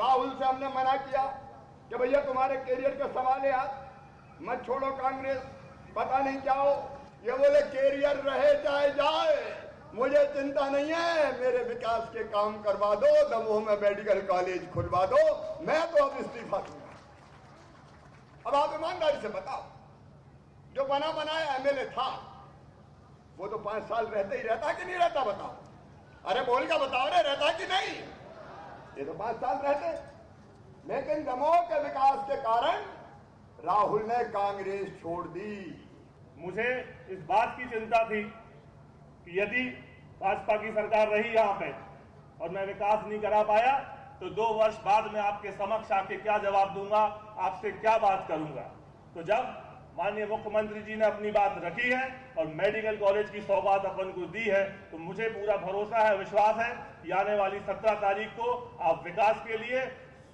राहुल से हमने मना किया कि भैया तुम्हारे कैरियर के सवाल है यार, मत छोड़ो कांग्रेस, पता नहीं क्या हो। ये बोले कैरियर रहे चाहे जाए, मुझे चिंता नहीं है, मेरे विकास के काम करवा दो, दमोह में मेडिकल कॉलेज खुलवा दो, मैं तो अब इस्तीफा दूंगा। अब आप ईमानदारी से बताओ, जो बना बनाया एमएलए था वो तो 5 साल रहते ही रहता कि नहीं रहता, बताओ। अरे बोल का बताओ रे, रहता कि नहीं? ये तो 5 साल रहते, लेकिन दमोह के विकास के कारण राहुल ने कांग्रेस छोड़ दी। मुझे इस बात की चिंता थी कि यदि भाजपा की सरकार रही यहाँ पे और मैं विकास नहीं करा पाया तो 2 वर्ष बाद मैं आपके समक्ष आके क्या जवाब दूंगा, आपसे क्या बात करूंगा। तो जब माननीय मुख्यमंत्री जी ने अपनी बात रखी है और मेडिकल कॉलेज की सौगात अपन को दी है, तो मुझे पूरा भरोसा है, विश्वास है कि आने वाली 17 तारीख को आप विकास के लिए,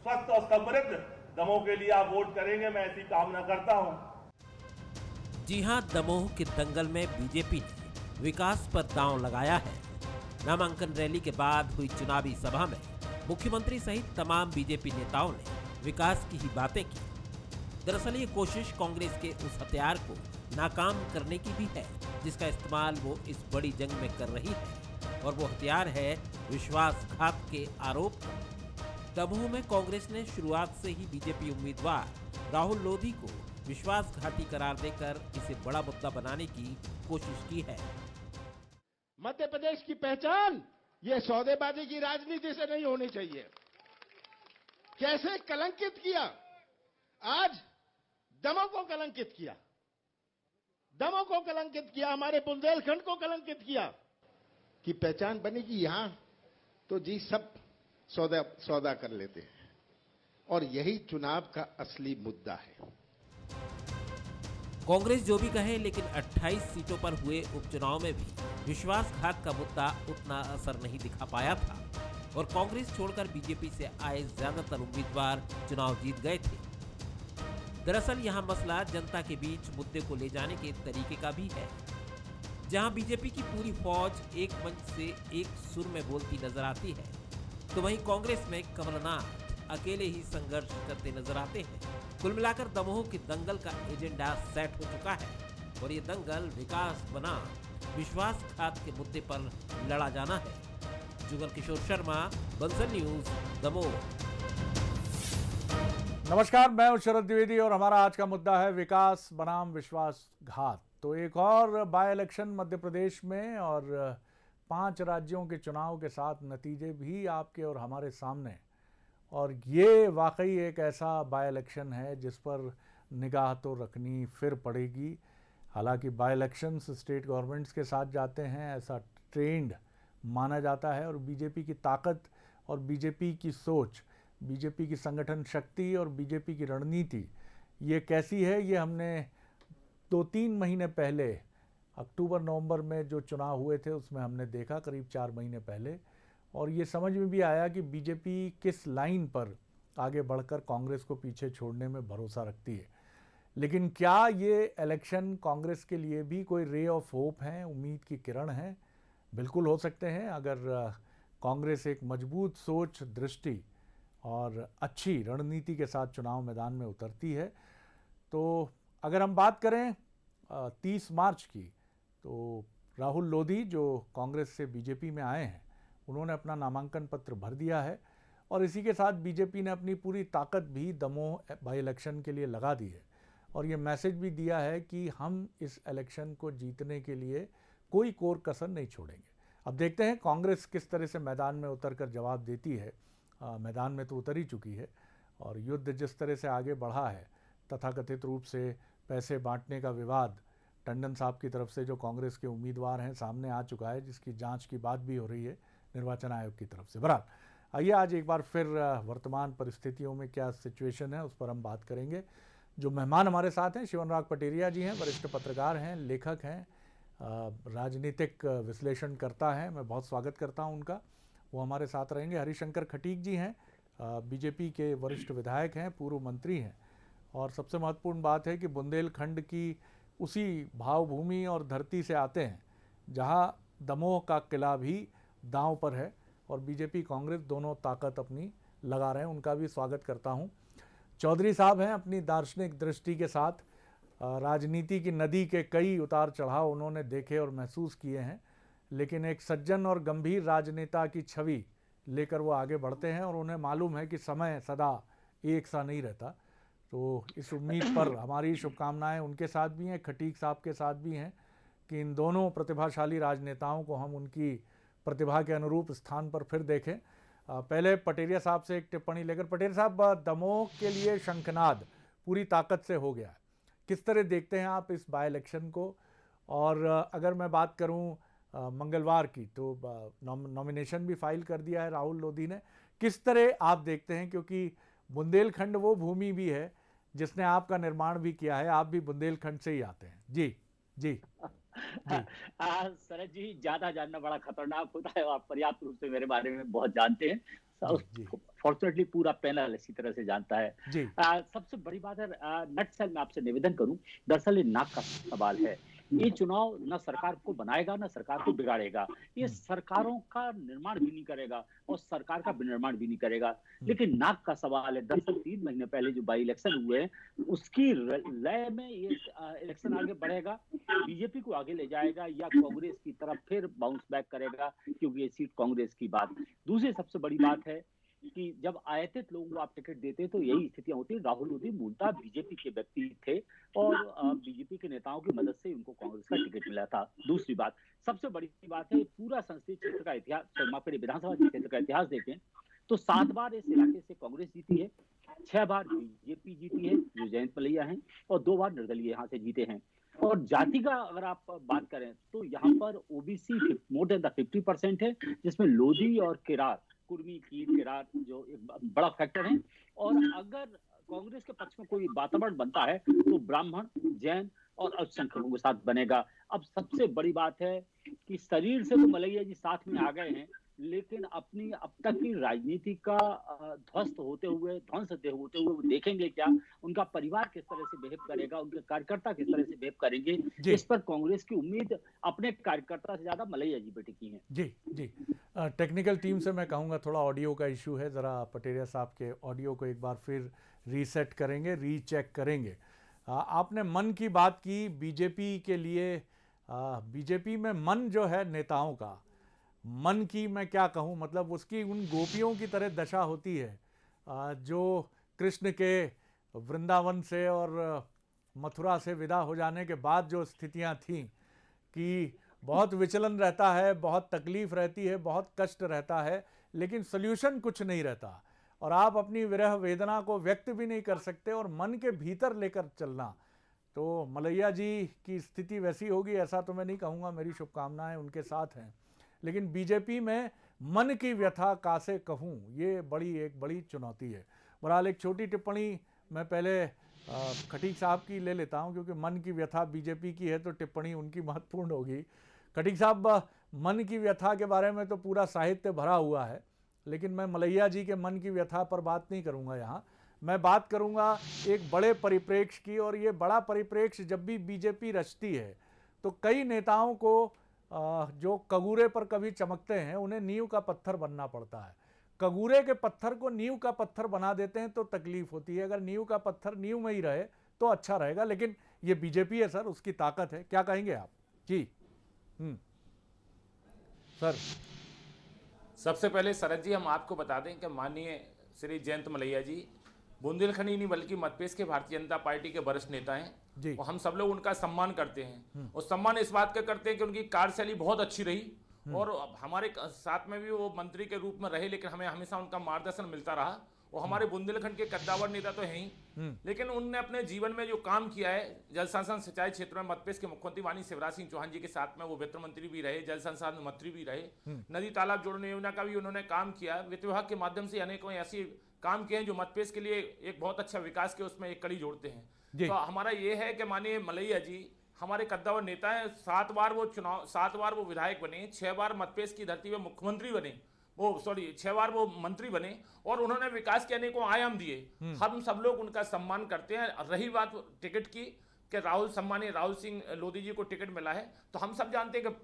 स्वस्थ और समृद्ध दमोह के लिए आप वोट करेंगे। मैं ऐसी कामना करता हूं। जी हां, दमोह के दंगल में बीजेपी ने विकास पर दांव लगाया है। नामांकन रैली के बाद हुई चुनावी सभा में मुख्यमंत्री सहित तमाम बीजेपी नेताओं ने विकास की ही बातें की। दरअसल ये कोशिश कांग्रेस के उस हथियार को नाकाम करने की भी है जिसका इस्तेमाल वो इस बड़ी जंग में कर रही है, और वो हथियार है विश्वासघात के आरोप का। दमोह में कांग्रेस ने शुरुआत से ही बीजेपी उम्मीदवार राहुल लोधी को विश्वासघाती करार देकर इसे बड़ा मुद्दा बनाने की कोशिश की है। मध्य प्रदेश की पहचान ये सौदेबाजी की राजनीति से नहीं होनी चाहिए। कैसे कलंकित किया, आज दमोह को कलंकित किया, दमोह को कलंकित किया, हमारे बुंदेलखंड को कलंकित किया कि पहचान बनेगी यहां तो जी सब सौदा कर लेते हैं, और यही चुनाव का असली मुद्दा है। कांग्रेस जो भी कहे, लेकिन 28 सीटों पर हुए उपचुनाव में भी विश्वासघात का मुद्दा उतना असर नहीं दिखा पाया था, और कांग्रेस छोड़कर बीजेपी से आए ज्यादातर उम्मीदवार चुनाव जीत गए थे। दरअसल यहां मसला जनता के बीच मुद्दे को ले जाने के तरीके का भी है। जहां बीजेपी की पूरी फौज एक मंच से एक सुर में बोलती नजर आती है, तो वहीं कांग्रेस में कमलनाथ अकेले ही संघर्ष करते नजर आते हैं। कुल मिलाकर दमोह के दंगल का एजेंडा सेट हो चुका है, और ये दंगल विकास बनाम विश्वासघात के मुद्दे पर लड़ा जाना है। जुगल किशोर शर्मा, बंसल न्यूज, दमोह। नमस्कार, मैं हूं शरद द्विवेदी और हमारा आज का मुद्दा है विकास बनाम विश्वासघात। तो एक और बाय इलेक्शन मध्य प्रदेश में, और 5 राज्यों के चुनाव के साथ नतीजे भी आपके और हमारे सामने, और ये वाकई एक ऐसा बाय इलेक्शन है जिस पर निगाह तो रखनी फिर पड़ेगी। हालांकि बाय इलेक्शंस स्टेट गवर्नमेंट्स के साथ जाते हैं, ऐसा ट्रेंड माना जाता है, और बीजेपी की ताकत और बीजेपी की सोच, बीजेपी की संगठन शक्ति और बीजेपी की रणनीति ये कैसी है, ये हमने 2-3 महीने पहले अक्टूबर नवंबर में जो चुनाव हुए थे उसमें हमने देखा, करीब 4 महीने पहले, और ये समझ में भी आया कि बीजेपी किस लाइन पर आगे बढ़कर कांग्रेस को पीछे छोड़ने में भरोसा रखती है। लेकिन क्या ये इलेक्शन कांग्रेस के लिए भी कोई रे ऑफ होप है, उम्मीद की किरण है? बिल्कुल हो सकते हैं, अगर कांग्रेस एक मजबूत सोच, दृष्टि और अच्छी रणनीति के साथ चुनाव मैदान में उतरती है। तो अगर हम बात करें 30 मार्च की, तो राहुल लोधी जो कांग्रेस से बीजेपी में आए हैं, उन्होंने अपना नामांकन पत्र भर दिया है, और इसी के साथ बीजेपी ने अपनी पूरी ताकत भी दमोह बाई इलेक्शन के लिए लगा दी है, और ये मैसेज भी दिया है कि हम इस इलेक्शन को जीतने के लिए कोई कोर कसर नहीं छोड़ेंगे। अब देखते हैं कांग्रेस किस तरह से मैदान में उतरकर जवाब देती है। मैदान में तो उतर ही चुकी है, और युद्ध जिस तरह से आगे बढ़ा है, तथाकथित रूप से पैसे बांटने का विवाद टंडन साहब की तरफ से जो कांग्रेस के उम्मीदवार हैं सामने आ चुका है, जिसकी जांच की बात भी हो रही है निर्वाचन आयोग की तरफ से। बहरहाल आइए आज एक बार फिर वर्तमान परिस्थितियों में क्या सिचुएशन है उस पर हम बात करेंगे। जो मेहमान हमारे साथ हैं, शिवनराग पटेरिया जी हैं, वरिष्ठ पत्रकार हैं, लेखक हैं, राजनीतिक विश्लेषणकर्ता हैं, मैं बहुत स्वागत करता हूं उनका, वो हमारे साथ रहेंगे। हरिशंकर खटीक जी हैं, बीजेपी के वरिष्ठ विधायक हैं, पूर्व मंत्री हैं, और सबसे महत्वपूर्ण बात है कि बुंदेलखंड की उसी भावभूमि और धरती से आते हैं जहां दमोह का किला भी दांव पर है, और बीजेपी कांग्रेस दोनों ताकत अपनी लगा रहे हैं, उनका भी स्वागत करता हूं। चौधरी साहब हैं, अपनी दार्शनिक दृष्टि के साथ राजनीति की नदी के कई उतार चढ़ाव उन्होंने देखे और महसूस किए हैं, लेकिन एक सज्जन और गंभीर राजनेता की छवि लेकर वो आगे बढ़ते हैं और उन्हें मालूम है कि समय सदा एक सा नहीं रहता। तो इस उम्मीद पर हमारी शुभकामनाएं उनके साथ भी हैं, खटीक साहब के साथ भी हैं कि इन दोनों प्रतिभाशाली राजनेताओं को हम उनकी प्रतिभा के अनुरूप स्थान पर फिर देखें। पहले पटेरिया साहब से एक टिप्पणी लेकर, पटेरिया साहब, दमोह के लिए शंखनाद पूरी ताकत से हो गया है, किस तरह देखते हैं आप इस बाय इलेक्शन को? और अगर मैं बात करूं मंगलवार की, तो नॉमिनेशन भी फाइल कर दिया है राहुल लोधी ने, किस तरह आप देखते हैं? क्योंकि बुंदेलखंड वो भूमि भी है जिसने आपका निर्माण भी किया है, आप भी बुंदेलखंड से ही आते हैं। जी जी जी। शरद जी, ज्यादा जानना बड़ा खतरनाक होता है, आप पर्याप्त रूप से मेरे बारे में बहुत जानते हैं। फॉर्चुनेटली पूरा पैनल इसी तरह से जानता है। सबसे बड़ी बात है, नटसेल में आपसे निवेदन करूं, दरअसल ये नाक का सवाल है। ये चुनाव न सरकार को बनाएगा न सरकार को बिगाड़ेगा, ये सरकारों का निर्माण भी नहीं करेगा और सरकार का विनिर्माण भी नहीं करेगा, लेकिन नाक का सवाल है। दरअसल 3 महीने पहले जो बाई इलेक्शन हुए उसकी लय में ये इलेक्शन आगे बढ़ेगा, बीजेपी को आगे ले जाएगा या कांग्रेस की तरफ फिर बाउंस बैक करेगा, क्योंकि ये सीट कांग्रेस की बात। दूसरी सबसे बड़ी बात है कि जब आयतित लोगों को आप टिकट देते हैं तो यही स्थितियां होती है। राहुल गांधी मूलतः बीजेपी के व्यक्ति थे और बीजेपी के नेताओं की मदद से उनको कांग्रेस का टिकट मिला था। दूसरी बात, सबसे बड़ी बात है, पूरा संसदीय क्षेत्र का इतिहास, विधानसभा क्षेत्र का इतिहास देखें तो 7 बार इस इलाके से कांग्रेस जीती है, 6 बार बीजेपी जीती है जो जयंत मलैया है, और 2 बार निर्दलीय यहाँ से जीते हैं। और जाति का अगर आप बात करें तो यहाँ पर ओबीसी मोर देन 50% है, जिसमें लोधी और किरार, कुर्मी की किरार जो एक बड़ा फैक्टर है। और अगर कांग्रेस के पक्ष में कोई वातावरण बनता है तो ब्राह्मण, जैन और अल्पसंख्यकों के साथ बनेगा। अब सबसे बड़ी बात है कि शरीर से तो मलैया जी साथ में आ गए हैं, लेकिन अपनी अब तक की राजनीति का ध्वस्त होते हुए, ध्वंस होते हुए वो देखेंगे क्या, उनका परिवार किस तरह से बिहेव करेगा, उनके कार्यकर्ता किस तरह से बिहेव करेंगे, इस पर कांग्रेस की उम्मीद अपने कार्यकर्ता से ज्यादा मलैया जी पे टिकी है। जी जी। टेक्निकल टीम से मैं कहूँगा थोड़ा ऑडियो का इशू है, ज़रा पटेरिया साहब के ऑडियो को एक बार फिर रीसेट करेंगे, रीचेक करेंगे। आपने मन की बात की, बीजेपी के लिए बीजेपी में मन जो है नेताओं का, मन की मैं क्या कहूँ, मतलब उसकी उन गोपियों की तरह दशा होती है जो कृष्ण के वृंदावन से और मथुरा से विदा हो जाने के बाद जो स्थितियाँ थीं कि बहुत विचलन रहता है, बहुत तकलीफ़ रहती है, बहुत कष्ट रहता है, लेकिन सल्यूशन कुछ नहीं रहता और आप अपनी विरह वेदना को व्यक्त भी नहीं कर सकते और मन के भीतर लेकर चलना। तो मलैया जी की स्थिति वैसी होगी ऐसा तो मैं नहीं कहूँगा, मेरी शुभकामनाएं उनके साथ हैं, लेकिन बीजेपी में मन की व्यथा कासे कहूँ, ये एक बड़ी चुनौती है। बहरहाल एक छोटी टिप्पणी मैं पहले खटीक साहब की ले लेता हूँ, क्योंकि मन की व्यथा बीजेपी की है तो टिप्पणी उनकी महत्वपूर्ण होगी। खटीक साहब, मन की व्यथा के बारे में तो पूरा साहित्य भरा हुआ है, लेकिन मैं मलैया जी के मन की व्यथा पर बात नहीं करूँगा यहाँ। मैं बात करूँगा एक बड़े परिप्रेक्ष्य की, और ये बड़ा परिप्रेक्ष्य जब भी बीजेपी रचती है तो कई नेताओं को जो कगूरे पर कभी चमकते हैं उन्हें नींव का पत्थर बनना पड़ता है। कगूरे के पत्थर को नींव का पत्थर बना देते हैं तो तकलीफ होती है, अगर नींव का पत्थर नींव में ही रहे तो अच्छा रहेगा, लेकिन ये बीजेपी है सर, उसकी ताकत है। क्या कहेंगे आप? जी सर। सबसे पहले शरद जी, हम आपको बता दें कि माननीय श्री जयंत मलैया जी बुंदेलखंड ही नहीं बल्कि मध्यप्रदेश के भारतीय जनता पार्टी के वरिष्ठ नेता हैं और हम सब लोग उनका सम्मान करते हैं। और सम्मान इस बात का करते हैं कि उनकी कार्यशैली बहुत अच्छी रही और हमारे साथ में भी वो मंत्री के रूप में रहे, लेकिन हमें हमेशा उनका मार्गदर्शन मिलता रहा। वो हमारे बुंदेलखंड के कद्दावर नेता तो हैं ही, लेकिन उनने अपने जीवन में जो काम किया है, जल संसाधन सिंचाई क्षेत्र में मध्यप्रदेश के मुख्यमंत्री माननीय शिवराज सिंह चौहान जी के साथ में वो वित्त मंत्री भी रहे, जल संसाधन मंत्री भी रहे, नदी तालाब जोड़ने योजना का भी उन्होंने काम किया, वित्त विभाग के माध्यम से अनेकों ऐसी काम किए हैं जो मध्यप्रदेश के लिए एक बहुत अच्छा विकास के उसमें एक कड़ी जोड़ते हैं। तो हमारा ये है कि माननीय मलैया जी हमारे कद्दावर नेता है। 7 बार वो विधायक बने, 6 बार मध्यप्रदेश की धरती में मुख्यमंत्री बने, 6 बार वो मंत्री बने और उन्होंने विकास के अनेकों आयाम दिए। हम सब लोग उनका सम्मान करते हैं। रही बात टिकट की कि सम्मानीय राहुल सिंह लोधी जी को टिकट मिला है, तो हम सब जानते हैं कि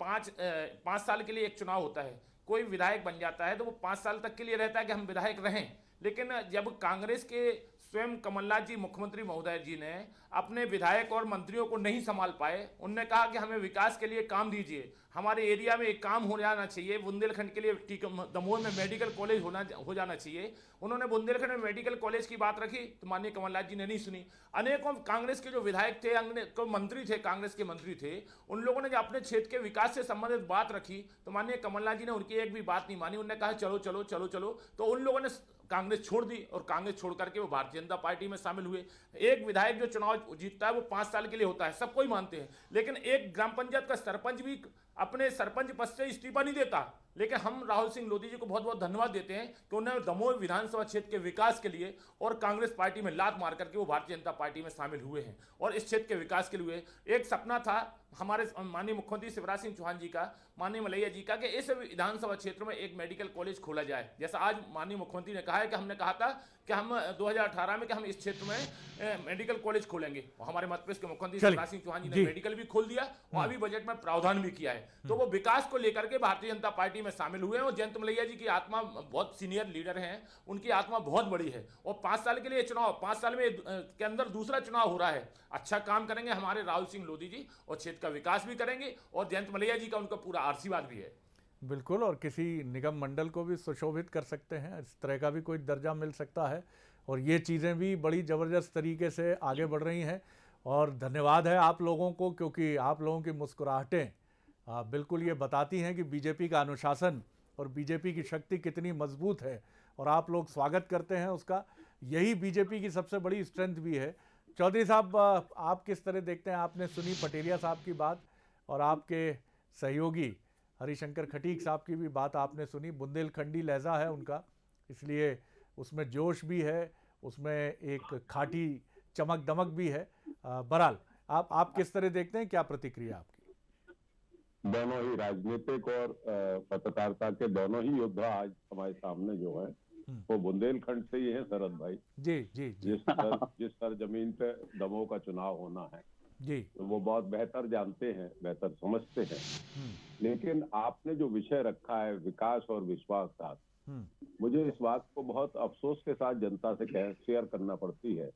5 साल के लिए एक चुनाव होता है। कोई विधायक बन जाता है तो वो 5 साल तक के लिए रहता है कि हम विधायक रहें, लेकिन जब कांग्रेस के स्वयं कमलनाथ जी मुख्यमंत्री महोदय जी ने अपने विधायक और मंत्रियों को नहीं संभाल पाए, उनने कहा कि हमें विकास के लिए काम दीजिए, हमारे एरिया में एक काम हो जाना चाहिए, बुंदेलखंड के लिए दमोह में मेडिकल कॉलेज हो जाना चाहिए। उन्होंने बुंदेलखंड में मेडिकल कॉलेज की बात रखी तो माननीय कमलनाथ जी ने नहीं सुनी। अनेकों कांग्रेस के जो विधायक थे, अनेकों मंत्री थे, कांग्रेस के मंत्री थे, उन लोगों ने जो अपने क्षेत्र के विकास से संबंधित बात रखी तो माननीय कमलनाथ जी ने उनकी एक भी बात नहीं मानी। उन्होंने कहा चलो चलो चलो चलो, तो उन लोगों ने कांग्रेस छोड़ दी और कांग्रेस छोड़ करके वो भारतीय जनता पार्टी में शामिल हुए। एक विधायक जो चुनाव जीतता है वो 5 साल के लिए होता है, सबको ही मानते हैं, लेकिन एक ग्राम पंचायत का सरपंच भी अपने सरपंच पद से इस्तीफा नहीं देता। लेकिन हम राहुल सिंह लोधी जी को बहुत बहुत धन्यवाद देते हैं कि उन्होंने दमोह विधानसभा क्षेत्र के विकास के लिए और कांग्रेस पार्टी में लात मार करके वो भारतीय जनता पार्टी में शामिल हुए हैं और इस क्षेत्र के विकास के लिए एक सपना था हमारे माननीय मुख्यमंत्री शिवराज सिंह चौहान जी का, माननीय मलैया जी का, कि इस विधानसभा क्षेत्र में एक मेडिकल कॉलेज खोला जाए। जैसा आज माननीय मुख्यमंत्री ने कहा है कि हमने कहा था कि हम 2018 में कि हम इस क्षेत्र में मेडिकल कॉलेज खोलेंगे और हमारे मध्य प्रदेश के मुख्यमंत्री शिवराज सिंह चौहान जी ने मेडिकल भी खोल दिया और अभी बजट में प्रावधान भी किया है। तो वो विकास को लेकर के भारतीय जनता पार्टी में शामिल हुए हैं और जयंत मलैया जी की आत्मा, बहुत सीनियर लीडर हैं, उनकी आत्मा बहुत बड़ी है और 5 साल के लिए चुनाव, 5 साल में के अंदर दूसरा चुनाव हो रहा है। अच्छा काम करेंगे हमारे राहुल सिंह लोधी जी और क्षेत्र का विकास भी करेंगे और जयंत मलैया जी का उनका पूरा आशीर्वाद भी है। बिल्कुल, और किसी निगम मंडल को भी सुशोभित कर सकते हैं, इस तरह का भी कोई दर्जा मिल सकता है और ये चीज़ें भी बड़ी ज़बरदस्त तरीके से आगे बढ़ रही हैं। और धन्यवाद है आप लोगों को, क्योंकि आप लोगों की मुस्कुराहटें बिल्कुल ये बताती हैं कि बीजेपी का अनुशासन और बीजेपी की शक्ति कितनी मजबूत है और आप लोग स्वागत करते हैं उसका। यही बीजेपी की सबसे बड़ी स्ट्रेंथ भी है। चौधरी साहब, आप किस तरह देखते हैं? आपने सुनी पटेलिया साहब की बात और आपके सहयोगी हरिशंकर खटीक साहब की भी बात आपने सुनी। बुंदेलखंडी लहजा है उनका, इसलिए उसमें जोश भी है, उसमें एक खाटी चमक दमक भी है। बहरहाल आप किस तरह देखते हैं, क्या प्रतिक्रिया आपकी? दोनों ही राजनीतिक और पत्रकारिता के दोनों ही योद्धा आज हमारे सामने जो है वो बुंदेलखंड से ही है शरद भाई। जी जी जी। जिस सरजमीन पे दमोह का चुनाव होना है जी, तो वो बहुत बेहतर जानते हैं, बेहतर समझते हैं। लेकिन आपने जो विषय रखा है विकास और विश्वासघात, मुझे इस बात को बहुत अफसोस के साथ जनता से शेयर करना पड़ती है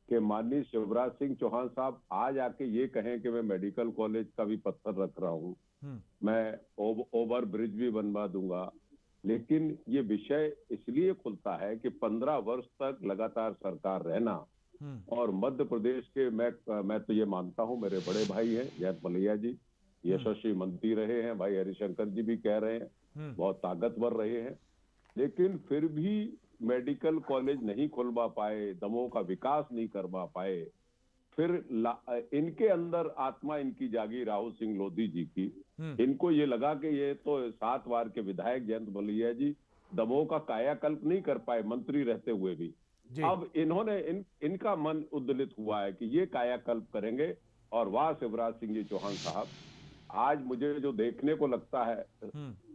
कि माननीय शिवराज सिंह चौहान साहब आज आके ये कहें कि मैं मेडिकल कॉलेज का भी पत्थर रख रहा हूँ, मैं ओवर ब्रिज भी बनवा दूंगा, लेकिन ये विषय इसलिए खुलता है कि 15 वर्ष तक लगातार सरकार रहना और मध्य प्रदेश के मैं तो ये मानता हूँ, मेरे बड़े भाई हैं जयंत मलैया जी, यशस्वी मंत्री रहे हैं, भाई हरिशंकर जी भी कह रहे हैं बहुत ताकतवर रहे हैं, लेकिन फिर भी मेडिकल कॉलेज नहीं खुलवा पाए, दमोह का विकास नहीं करवा पाए। फिर इनके अंदर आत्मा इनकी जागी राहुल सिंह लोधी जी की। इनको ये लगा कि ये तो 7 बार के विधायक जयंत मलैया जी दमोह का कायाकल्प नहीं कर पाए मंत्री रहते हुए भी। अब इन्होंने इनका मन उद्दलित हुआ है कि ये कायाकल्प करेंगे और वाह शिवराज सिंह जी चौहान साहब, आज मुझे जो देखने को लगता है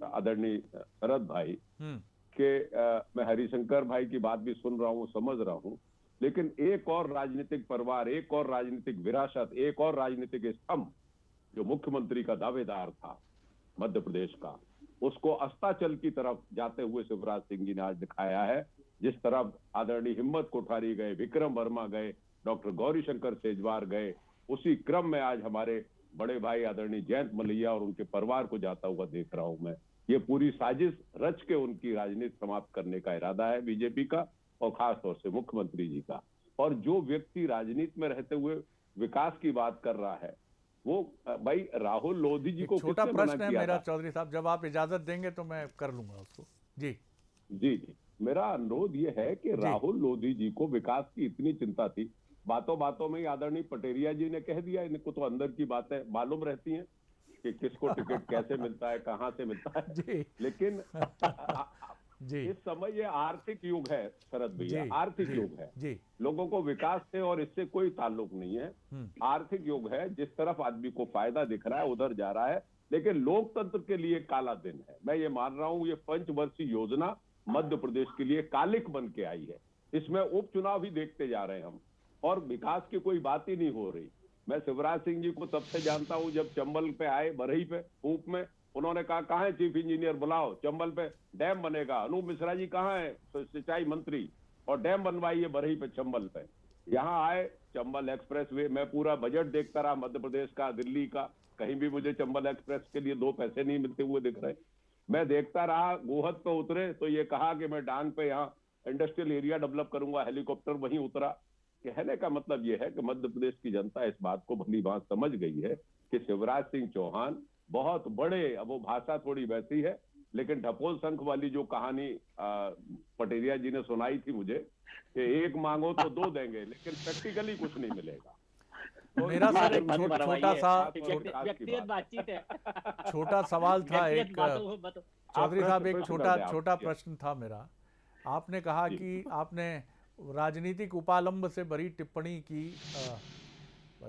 आदरणीय शरद भाई कि मैं हरिशंकर भाई की बात भी सुन रहा हूँ, समझ रहा हूँ, लेकिन एक और राजनीतिक परिवार, एक और राजनीतिक विरासत, एक और राजनीतिक स्तंभ जो मुख्यमंत्री का दावेदार था मध्य प्रदेश का, उसको अस्ताचल की तरफ जाते हुए शिवराज सिंह जी ने आज दिखाया है। जिस तरफ आदरणीय हिम्मत कोठारी गए, विक्रम वर्मा गए, डॉक्टर गौरीशंकर सेजवार गए, उसी क्रम में आज हमारे बड़े भाई आदरणीय जयंत मलैया और उनके परिवार को जाता हुआ देख रहा हूं मैं। ये पूरी साजिश रच के उनकी राजनीति समाप्त करने का इरादा है बीजेपी का और खास तौर से मुख्यमंत्री जी का। और जो व्यक्ति राजनीति में रहते हुए विकास की बात कर रहा है वो भाई राहुल लोधी जी को छोटा प्रश्न है मेरा चौधरी साहब, जब आप इजाजत देंगे तो मैं कर लूंगा उसको। जी जी जी, मेरा अनुरोध ये है कि राहुल लोधी जी को विकास की इतनी चिंता थी, बातों बातों में ही आदरणीय पटेलिया जी ने कह दिया, इनको तो अंदर की बातें मालूम रहती हैं कि किसको टिकट कैसे मिलता है, कहां से मिलता है जी। लेकिन जी, इस समय ये आर्थिक युग है शरद भैया, आर्थिक युग है जी। लोगों को विकास से और इससे कोई ताल्लुक नहीं है, आर्थिक युग है। जिस तरफ आदमी को फायदा दिख रहा है उधर जा रहा है, लेकिन लोकतंत्र के लिए काला दिन है। मैं ये मान रहा हूं ये पंचवर्षीय योजना मध्य प्रदेश के लिए कालिक बन के आई है। इसमें उपचुनाव ही देखते जा रहे हैं हम और विकास की कोई बात ही नहीं हो रही। मैं शिवराज सिंह जी को तब से जानता हूं जब चंबल पे आए, बरही पे ऊप में, उन्होंने कहा कहाँ है चीफ इंजीनियर, बुलाओ, चंबल पे डैम बनेगा। अनूप मिश्रा जी कहाँ है, सिंचाई मंत्री, और डैम बनवाइए बरही पे, चंबल पे। यहाँ आए, चंबल एक्सप्रेस वे, मैं पूरा बजट देखता रहा मध्य प्रदेश का, दिल्ली का, कहीं भी मुझे चंबल एक्सप्रेस के लिए 2 पैसे नहीं मिलते हुए दिख रहे। मैं देखता रहा, गोहद पे उतरे तो ये कहा कि मैं डांग पे यहाँ इंडस्ट्रियल एरिया डेवलप करूंगा, हेलीकॉप्टर वहीं उतरा। कहने का मतलब ये है कि मध्य प्रदेश की जनता इस बात को भली भांति समझ गई है कि शिवराज सिंह चौहान बहुत बड़े, अब वो भाषा थोड़ी वैसी है, लेकिन ढपोल शंख वाली जो कहानी पटेरिया जी ने सुनाई थी मुझे कि एक मांगो तो 2 देंगे, लेकिन प्रैक्टिकली कुछ नहीं मिलेगा। तो मेरा सर एक छोटा सवाल था, एक चौधरी साहब, एक छोटा प्रश्न था मेरा। आपने कहा कि आपने राजनीतिक उपालंब से भरी टिप्पणी की,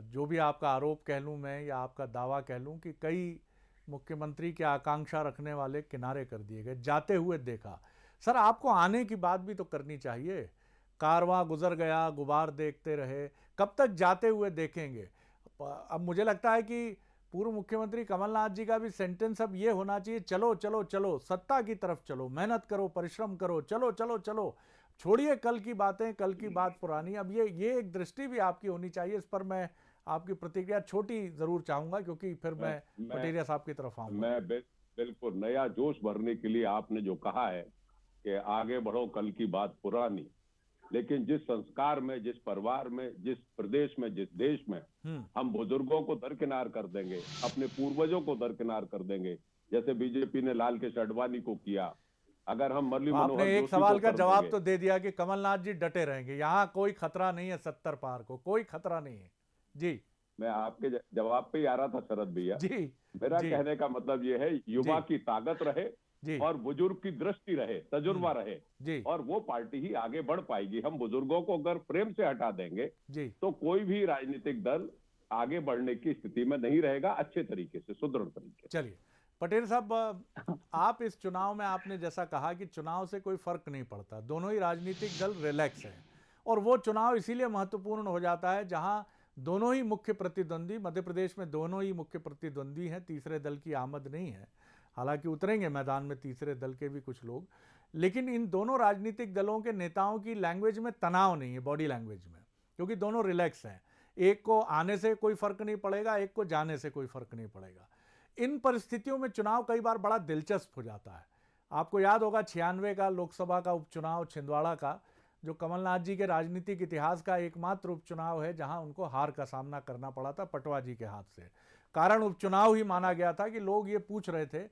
जो भी आपका आरोप कह लूँ मैं या आपका दावा कह लूँ, कि कई मुख्यमंत्री की आकांक्षा रखने वाले किनारे कर दिए गए, जाते हुए देखा। सर, आपको आने की बात भी तो करनी चाहिए। कारवां गुजर गया, गुबार देखते रहे, कब तक जाते हुए देखेंगे? अब मुझे लगता है कि पूर्व मुख्यमंत्री कमलनाथ जी का भी सेंटेंस अब ये होना चाहिए, चलो चलो चलो, सत्ता की तरफ चलो, मेहनत करो, परिश्रम करो, चलो चलो चलो, छोड़िए कल की बातें, कल की बात पुरानी। अब ये एक दृष्टि भी आपकी होनी चाहिए। इस पर मैं आपकी प्रतिक्रिया छोटी जरूर चाहूंगा, क्योंकि फिर मैं पटेरिया साहब की तरफ आऊंगा। मैं बिल्कुल नया जोश भरने के लिए आपने जो कहा है कि आगे बढ़ो, कल की बात पुरानी, लेकिन जिस संस्कार में, जिस परिवार में, जिस प्रदेश में, जिस देश में हम बुजुर्गों को दरकिनार कर देंगे, अपने पूर्वजों को दरकिनार कर देंगे, जैसे बीजेपी ने लाल कृष्ण आडवाणी को किया, अगर हम मुरली मनोहर जोशी, आपने एक सवाल का जवाब तो दे दिया कि कमलनाथ जी डटे रहेंगे, यहाँ कोई खतरा नहीं है, 70 पार को कोई खतरा नहीं है। जी, मैं आपके जवाब पे ही आ रहा था शरद भैया। जी, मेरा कहने का मतलब ये है, युवा की ताकत रहे और बुजुर्ग की दृष्टि रहे, तजुर्बा रहे, और वो पार्टी ही आगे बढ़ पाएगी। हम बुजुर्गों को अगर प्रेम से हटा देंगे तो कोई भी राजनीतिक दल आगे बढ़ने की स्थिति में नहीं रहेगा, अच्छे तरीके से, सुदृढ़ तरीके से। चलिए पटेल साहब, आप इस चुनाव में, आपने जैसा कहा कि चुनाव से कोई फर्क नहीं पड़ता, दोनों ही राजनीतिक दल रिलैक्स हैं, और वो चुनाव इसीलिए महत्वपूर्ण हो जाता है जहां दोनों ही मुख्य प्रतिद्वंदी, मध्य प्रदेश में दोनों ही मुख्य प्रतिद्वंदी हैं, तीसरे दल की आमद नहीं है। हालांकि उतरेंगे मैदान में तीसरे दल के भी कुछ लोग, लेकिन इन दोनों राजनीतिक दलों के नेताओं की लैंग्वेज में तनाव नहीं है, बॉडी लैंग्वेज में, क्योंकि दोनों रिलैक्स हैं। एक को आने से कोई फर्क नहीं पड़ेगा, एक को जाने से कोई फर्क नहीं पड़ेगा। इन परिस्थितियों में चुनाव कई बार बड़ा दिलचस्प हो जाता है। आपको याद होगा 96 का लोकसभा का उपचुनाव छिंदवाड़ा का, जो कमलनाथ जी के राजनीतिक इतिहास का एकमात्र उपचुनाव है जहां उनको हार का सामना करना पड़ा था पटवा जी के हाथ से। कारण उपचुनाव ही माना गया था कि लोग ये पूछ रहे थे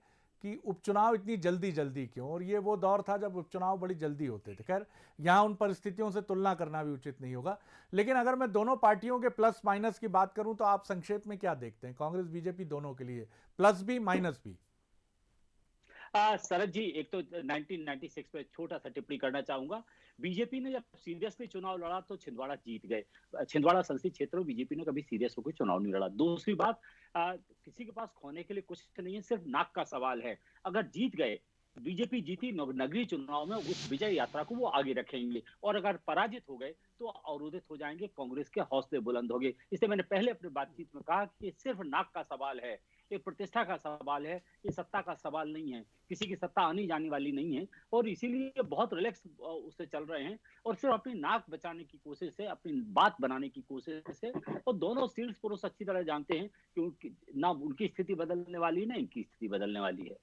कि उपचुनाव इतनी जल्दी क्यों, और ये वो दौर था जब उपचुनाव बड़ी जल्दी होते थे। खैर, यहाँ उन परिस्थितियों से तुलना करना भी उचित नहीं होगा, लेकिन अगर मैं दोनों पार्टियों के प्लस माइनस की बात करूं तो आप संक्षेप में क्या देखते हैं, कांग्रेस बीजेपी दोनों के लिए, प्लस भी माइनस भी? शरद जी, एक तो 1996 पे छोटा सा टिप्पणी करना चाहूंगा। बीजेपी ने जब सीरियसली चुनाव लड़ा तो छिंदवाड़ा जीत गए। छिंदवाड़ा संसदीय क्षेत्र में बीजेपी ने कभी सीरियस होकर चुनाव नहीं लड़ा। दूसरी बात, किसी के पास खोने के लिए कुछ नहीं है, सिर्फ नाक का सवाल है। अगर जीत गए, बीजेपी जीती नगरीय चुनाव में, उस विजय यात्रा को वो आगे रखेंगे, और अगर पराजित हो गए तो अवरोधित हो जाएंगे, कांग्रेस के हौसले बुलंद हो गए। इसलिए मैंने पहले अपनी बातचीत में कहा कि सिर्फ नाक का सवाल है, ये प्रतिष्ठा का सवाल है, ये सत्ता का सवाल नहीं है, किसी की सत्ता आनी जाने वाली नहीं है, और इसीलिए बहुत रिलैक्स उससे चल रहे हैं, और सिर्फ अपनी नाक बचाने की कोशिश से, अपनी बात बनाने की कोशिश से। और दोनों शीर्ष पुरुष अच्छी तरह जानते हैं कि ना उनकी स्थिति बदलने वाली है, ना इनकी स्थिति बदलने वाली है।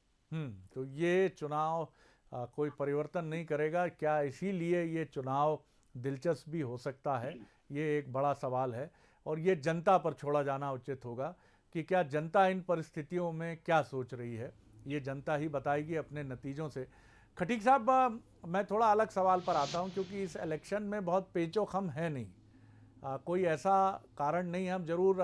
तो ये चुनाव कोई परिवर्तन नहीं करेगा क्या? इसीलिए ये चुनाव दिलचस्प भी हो सकता है, ये एक बड़ा सवाल है, और ये जनता पर छोड़ा जाना उचित होगा कि क्या जनता इन परिस्थितियों में क्या सोच रही है, ये जनता ही बताएगी अपने नतीजों से। खटीक साहब, मैं थोड़ा अलग सवाल पर आता हूं, क्योंकि इस इलेक्शन में बहुत पेचोखम है नहीं, कोई ऐसा कारण नहीं है। हम जरूर,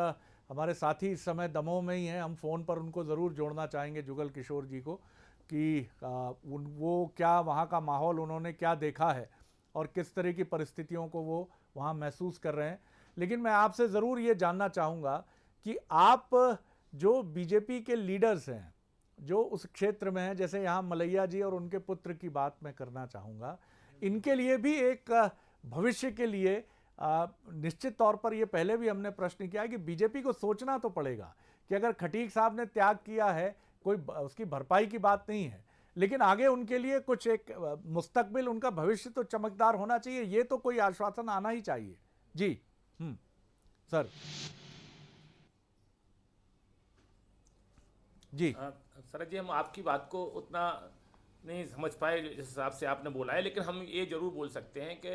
हमारे साथी इस समय दमोह में ही हैं, हम फ़ोन पर उनको ज़रूर जोड़ना चाहेंगे, जुगल किशोर जी को, कि वो क्या वहाँ का माहौल, उन्होंने क्या देखा है और किस तरह की परिस्थितियों को वो वहाँ महसूस कर रहे हैं। लेकिन मैं आपसे ज़रूर ये जानना चाहूँगा कि आप जो बीजेपी के लीडर्स हैं, जो उस क्षेत्र में हैं, जैसे यहाँ मलैया जी और उनके पुत्र की बात मैं करना चाहूँगा, इनके लिए भी एक भविष्य के लिए निश्चित तौर पर, ये पहले भी हमने प्रश्न किया है कि बीजेपी को सोचना तो पड़ेगा कि अगर खटीक साहब ने त्याग किया है, कोई उसकी भरपाई की बात नहीं है, लेकिन आगे उनके लिए कुछ एक मुस्तकबिल, उनका भविष्य तो चमकदार होना चाहिए, ये तो कोई आश्वासन आना ही चाहिए। जी सर। जी शरद जी, हम आपकी बात को उतना नहीं समझ पाए जिस हिसाब से आपने बोला है, लेकिन हम ये जरूर बोल सकते हैं कि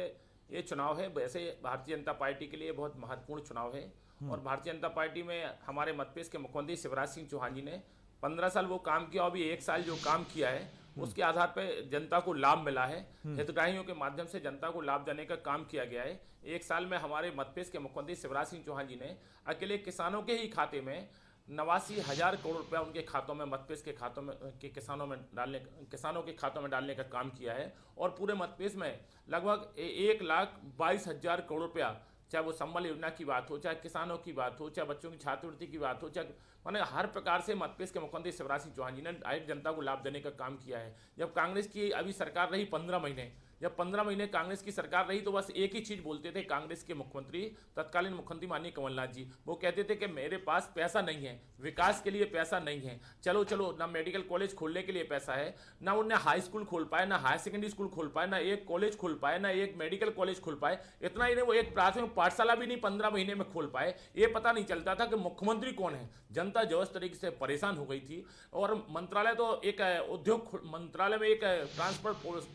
ये चुनाव है, वैसे भारतीय जनता पार्टी के लिए बहुत महत्वपूर्ण चुनाव है। और भारतीय जनता पार्टी में हमारे मध्यप्रदेश के मुख्यमंत्री शिवराज सिंह चौहान जी ने 15 साल वो काम किया, और अभी 1 साल जो काम किया है उसके आधार पर जनता को लाभ मिला है। हितग्राहियों के माध्यम से जनता को लाभ देने का काम किया गया है। 1 साल में हमारे मध्यप्रदेश के मुख्यमंत्री शिवराज सिंह चौहान जी ने अकेले किसानों के ही खाते में 89,000 करोड़ रुपया उनके खातों में, मध्यप्रदेश के खातों में, किसानों के खातों में डालने का काम किया है। और पूरे मध्यप्रदेश में लगभग 1,22,000 करोड़ रुपया, चाहे वो संबल योजना की बात हो, चाहे किसानों की बात हो, चाहे बच्चों की छात्रवृत्ति की बात हो, चाहे माने हर प्रकार से मध्यप्रदेश के मुख्यमंत्री शिवराज सिंह चौहान जी ने डायरेक्ट जनता को लाभ देने का काम किया है। जब कांग्रेस की अभी सरकार रही 15 महीने, जब 15 महीने कांग्रेस की सरकार रही तो बस एक ही चीज बोलते थे कांग्रेस के मुख्यमंत्री, तत्कालीन मुख्यमंत्री माननीय कमलनाथ जी। वो कहते थे कि मेरे पास पैसा नहीं है, विकास के लिए पैसा नहीं है। चलो चलो, ना मेडिकल कॉलेज खोलने के लिए पैसा है, ना उन्हें हाई स्कूल खोल पाए, ना हायर सेकेंडरी स्कूल खोल पाए, ना एक कॉलेज खोल पाए, ना एक मेडिकल कॉलेज खोल पाए। इतना ही नहीं, वो एक प्राथमिक पाठशाला भी नहीं 15 महीने में खोल पाए। ये पता नहीं चलता था कि मुख्यमंत्री कौन है। जनता जो इस तरीके से परेशान हो गई थी। और मंत्रालय तो एक उद्योग, मंत्रालय में एक ट्रांसफर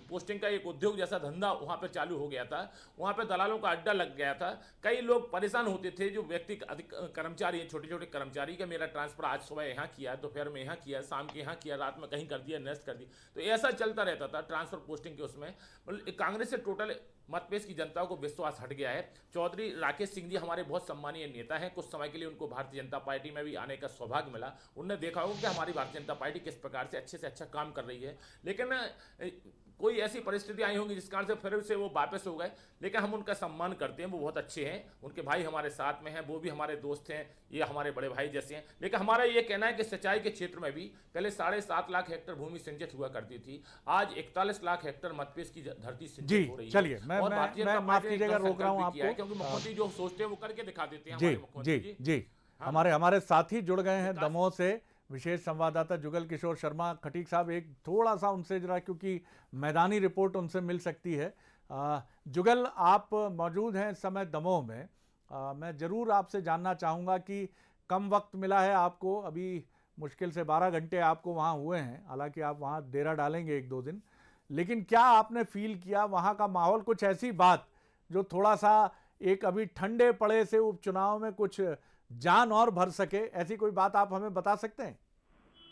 पोस्टिंग का एक उद्योग जैसा धंधा वहां पे चालू हो गया था। वहां पे दलालों का अड्डा लग गया था। कई लोग परेशान होते थे, जो व्यक्ति अधिक कर्मचारी हैं, छोटे छोटे कर्मचारी, का मेरा ट्रांसफर आज सुबह यहाँ किया, दोपहर में यहाँ किया, शाम के यहाँ किया, रात में कहीं कर दिया, नेस्ट कर दी। तो ऐसा चलता रहता था ट्रांसफर पोस्टिंग के उसमें। कांग्रेस से टोटल मध्यप्रदेश की जनता को विश्वास हट गया है। चौधरी राकेश सिंह जी हमारे बहुत सम्मानीय नेता हैं। कुछ समय के लिए उनको भारतीय जनता पार्टी में भी आने का सौभाग्य मिला। उन्होंने देखा होगा कि हमारी भारतीय जनता पार्टी किस प्रकार से अच्छा काम कर रही है। लेकिन कोई ऐसी परिस्थिति आई होंगी जिस कारण से फिर से वो वापस हो गए, लेकिन हम उनका सम्मान करते हैं। वो बहुत अच्छे हैं, उनके भाई हमारे साथ में हैं, वो भी हमारे दोस्त हैं, ये हमारे बड़े भाई जैसे हैं। लेकिन हमारा ये कहना है कि सिंचाई के क्षेत्र में भी पहले 7.5 लाख हेक्टेयर भूमि सिंचित हुआ करती थी, आज 41 लाख हेक्टेयर मध्यप्रदेश की धरती सिंचित हो रही है। चलिए, मैं माफ कीजिएगा, रोक रहा हूं आपको, क्योंकि मुख्यमंत्री जो सोचते हैं वो करके दिखा देते हैं। जी, हमारे साथी जुड़ गए हैं दमोह से, विशेष संवाददाता जुगल किशोर शर्मा। खटीक साहब, एक थोड़ा सा उनसे जरा, क्योंकि मैदानी रिपोर्ट उनसे मिल सकती है। जुगल, आप मौजूद हैं इस समय दमोह में। मैं ज़रूर आपसे जानना चाहूँगा कि कम वक्त मिला है आपको, अभी मुश्किल से 12 घंटे आपको वहाँ हुए हैं, हालांकि आप वहाँ डेरा डालेंगे 1-2 दिन, लेकिन क्या आपने फील किया वहाँ का माहौल? कुछ ऐसी बात जो थोड़ा सा एक अभी ठंडे पड़े से उपचुनाव में कुछ जान और भर सके, ऐसी कोई बात आप हमें बता सकते हैं?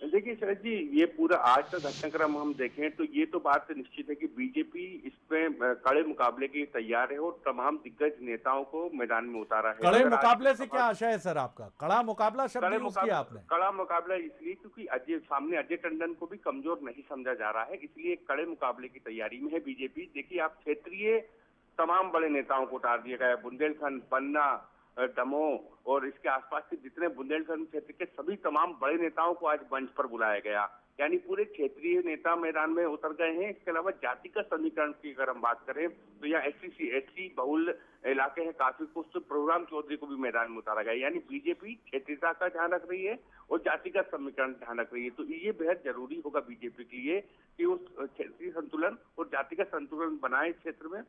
देखिए शरद जी, ये पूरा आज का घटनाक्रम हम देखें तो ये तो बात निश्चित है कि बीजेपी इसमें कड़े मुकाबले के लिए तैयार है और तमाम दिग्गज नेताओं को मैदान में उतारा है। कड़े मुकाबले से क्या आशय है सर आपका? कड़ा मुकाबला शब्द यूज किया आपने। कड़ा मुकाबला इसलिए क्योंकि सामने अजय टंडन को भी कमजोर नहीं समझा जा रहा है, इसलिए कड़े मुकाबले की तैयारी में है बीजेपी। देखिए, आप क्षेत्रीय तमाम बड़े नेताओं को उतार दिया गया है। बुंदेलखंड, पन्ना, दमोह और इसके आसपास के जितने बुंदेलखंड क्षेत्र के सभी तमाम बड़े नेताओं को आज मंच पर बुलाया गया, यानी पूरे क्षेत्रीय नेता मैदान में उतर गए हैं। इसके अलावा जातिगत समीकरण की अगर हम बात करें तो यहाँ SC बहुल इलाके हैं काफी, कुछ प्रभुराम चौधरी को भी मैदान में उतारा गया, यानी बीजेपी क्षेत्रीयता का ध्यान रख रही है और जातिगत समीकरण ध्यान रख रही है। तो ये बेहद जरूरी होगा बीजेपी के लिए कि उस क्षेत्रीय संतुलन और जातिगत संतुलन बनाए क्षेत्र में,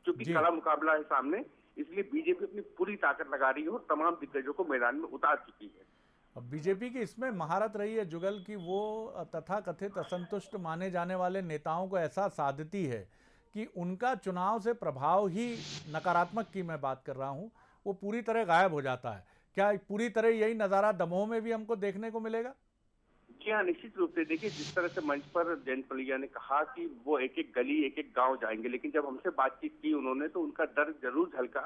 क्योंकि कड़ा मुकाबला है सामने, इसलिए बीजेपी अपनी पूरी ताकत लगा रही है और तमाम दिग्गजों को मैदान में उतार चुकी है। अब बीजेपी की इसमें महारत रही है जुगल की वो तथाकथित असंतुष्ट माने जाने वाले नेताओं को ऐसा साधती है कि उनका चुनाव से प्रभाव ही, नकारात्मक की मैं बात कर रहा हूं, वो पूरी तरह गायब हो जाता है। क्या पूरी तरह यही नज़ारा दमोह में भी हमको देखने को मिलेगा? जी हाँ, निश्चित रूप से। देखिए, जिस तरह से मंच पर जयंत मलैया ने कहा कि वो एक एक गली, एक एक गांव जाएंगे, लेकिन जब हमसे बातचीत की उन्होंने तो उनका डर जरूर झलका।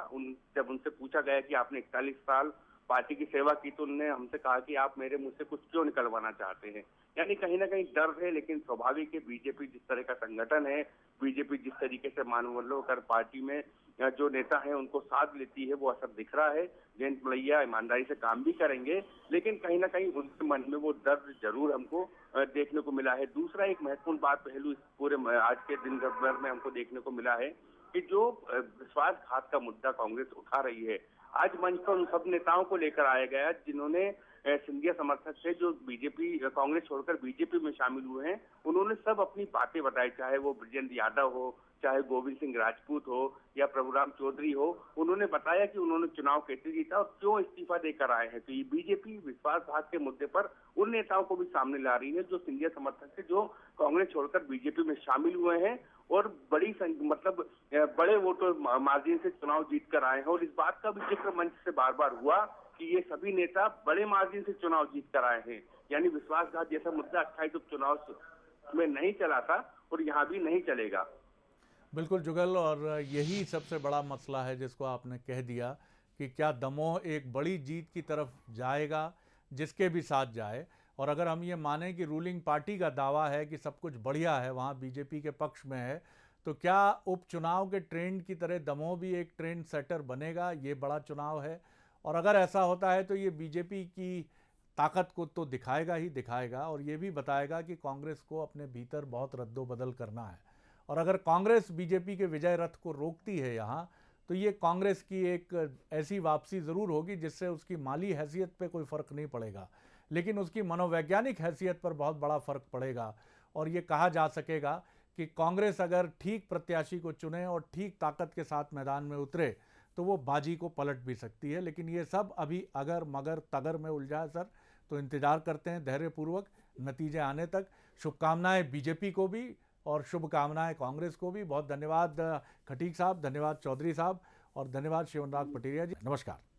जब उनसे पूछा गया कि आपने 41 साल पार्टी की सेवा की तो उन्होंने हमसे कहा कि आप मेरे मुंह से कुछ क्यों निकलवाना चाहते हैं, यानी कहीं ना कहीं डर है। लेकिन स्वाभाविक है, बीजेपी जिस तरह का संगठन है, बीजेपी जिस तरीके से मानवाधिकार पार्टी में जो नेता है उनको साथ लेती है, वो असर दिख रहा है। जयंत मलैया ईमानदारी से काम भी करेंगे, लेकिन कहीं ना कहीं उनके मन में वो डर जरूर हमको देखने को मिला है। दूसरा एक महत्वपूर्ण बात, पहलू इस पूरे आज के दिन भर में हमको देखने को मिला है कि जो विश्वासघात का मुद्दा कांग्रेस उठा रही है, आज मंच पर उन सब नेताओं को लेकर आया गया जिन्होंने सिंधिया समर्थक थे जो बीजेपी कांग्रेस छोड़कर बीजेपी में शामिल हुए हैं, उन्होंने सब अपनी बातें बताई, चाहे वो ब्रजेंद्र यादव हो, चाहे गोविंद सिंह राजपूत हो या प्रभुराम चौधरी हो। उन्होंने बताया कि उन्होंने चुनाव कैसे जीता और क्यों इस्तीफा देकर आए हैं। तो ये बीजेपी विश्वासघात के मुद्दे पर उन नेताओं को भी सामने ला रही है जो सिंधिया समर्थक थे, जो कांग्रेस छोड़कर बीजेपी में शामिल हुए हैं और बड़े वोटों मार्जिन से चुनाव जीत कर आए हैं। और इस बात का भी जिक्र मंच से बार बार हुआ कि ये सभी नेता बड़े मार्जिन से चुनाव जीत कर आए हैं, यानी विश्वासघात जैसा मुद्दा 28 उपचुनाव में नहीं चला था और यहाँ भी नहीं चलेगा। बिल्कुल जुगल, और यही सबसे बड़ा मसला है जिसको आपने कह दिया कि क्या दमोह एक बड़ी जीत की तरफ जाएगा जिसके भी साथ जाए। और अगर हम ये माने कि रूलिंग पार्टी का दावा है कि सब कुछ बढ़िया है, वहाँ बीजेपी के पक्ष में है, तो क्या उपचुनाव के ट्रेंड की तरह दमोह भी एक ट्रेंड सेटर बनेगा? ये बड़ा चुनाव है और अगर ऐसा होता है तो ये बीजेपी की ताकत को तो दिखाएगा ही दिखाएगा और ये भी बताएगा कि कांग्रेस को अपने भीतर बहुत रद्दोबदल करना है। और अगर कांग्रेस बीजेपी के विजय रथ को रोकती है यहाँ, तो ये कांग्रेस की एक ऐसी वापसी ज़रूर होगी जिससे उसकी माली हैसियत पे कोई फ़र्क नहीं पड़ेगा, लेकिन उसकी मनोवैज्ञानिक हैसियत पर बहुत बड़ा फ़र्क पड़ेगा। और ये कहा जा सकेगा कि कांग्रेस अगर ठीक प्रत्याशी को चुने और ठीक ताकत के साथ मैदान में उतरे तो वो बाजी को पलट भी सकती है। लेकिन ये सब अभी अगर मगर तगर में उलझा है सर, तो इंतज़ार करते हैं धैर्यपूर्वक नतीजे आने तक। शुभकामनाएं बीजेपी को भी और शुभकामनाएं कांग्रेस को भी। बहुत धन्यवाद खटीक साहब, धन्यवाद चौधरी साहब और धन्यवाद शिवनराग पटेरिया जी। नमस्कार।